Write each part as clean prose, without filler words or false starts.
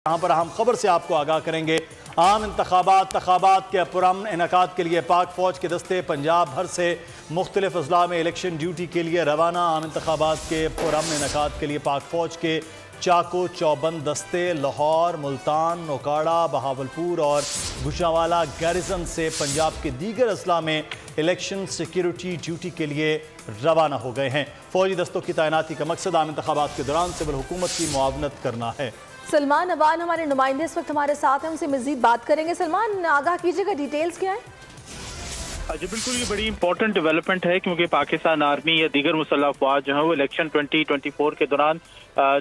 यहाँ पर अहम खबर से आपको आगाह करेंगे। आम इंतखाबात के पुरअमन इनेकाद के लिए पाक फौज के दस्ते पंजाब भर से मुख्तलिफ अजला में इलेक्शन ड्यूटी के लिए रवाना। आम इंतखाबात के पुरअमन इनेकाद के लिए पाक फौज के चाको चौबंद दस्ते लाहौर, मुल्तान, नौकाड़ा, बहावलपुर और गुजरांवाला गैरिजन से पंजाब के दीगर अजला में इलेक्शन सिक्योरिटी ड्यूटी के लिए रवाना हो गए हैं। फौजी दस्तों की तैनाती का मकसद आम इंतखाबात के दौरान सिविल हुकूमत की मुआवनत करना है। सलमान अवान हमारे नुमाइंदे इस वक्त हमारे साथ हैं, उनसे मजीद बात करेंगे। सलमान, आगाह कीजिएगा, डिटेल्स क्या है? जी बिल्कुल, ये बड़ी इंपॉर्टेंट डेवलपमेंट है क्योंकि पाकिस्तान आर्मी या दीगर मुसल्लह अफवाज जो है वो इलेक्शन 2024 के दौरान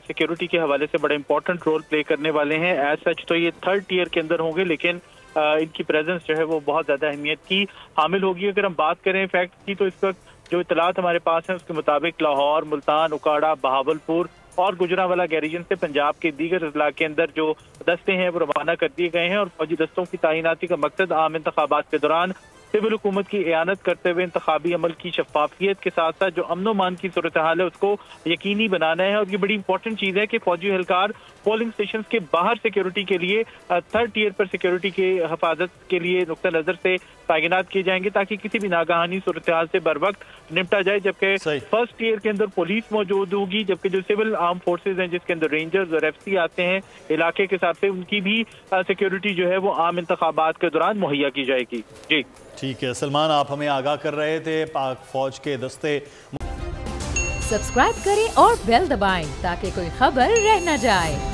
सिक्योरिटी के हवाले से बड़ा इंपॉर्टेंट रोल प्ले करने वाले हैं। एज सच तो ये थर्ड टियर के अंदर होंगे, लेकिन इनकी प्रेजेंस जो है वो बहुत ज़्यादा अहमियत की हामिल होगी। अगर हम बात करें फैक्ट की तो इस वक्त जो इतलात हमारे पास है उसके मुताबिक लाहौर, मुल्तान, उकाड़ा, बहावलपुर और गुजरांवाला गैरिजन से पंजाब के दीगर अजला के अंदर जो दस्ते हैं वो रवाना कर दिए गए हैं और फौजी दस्तों की तैनाती का मकसद आम इंतखाबात के दौरान सिविल हुकूमत की एयानत करते हुए इंतखाबी अमल की शफाफियत के साथ साथ जो अमन व मान की सूरत हाल है उसको यकीनी बनाना है। और ये बड़ी इंपॉर्टेंट चीज़ है कि फौजी एहलकार पोलिंग स्टेशन के बाहर सिक्योरिटी के लिए थर्ड टियर पर सिक्योरिटी के हिफाजत के लिए नुक्ता नज़र से तैनात किए जाएंगे ताकि किसी भी नागहानी सूरत हाल से बर वक्त निपटा जाए। जबकि फर्स्ट टियर के अंदर पुलिस मौजूद होगी, जबकि जो सिविल आर्म फोर्सेज हैं जिसके अंदर रेंजर्स और FC आते हैं इलाके के हिसाब से, उनकी भी सिक्योरिटी जो है वो आम इंतखाबात के दौरान मुहैया की जाएगी। जी ठीक है सलमान, आप हमें आगाह कर रहे थे। पाक फौज के दस्ते सब्सक्राइब करें और बेल दबाएं ताकि कोई खबर रह न जाए।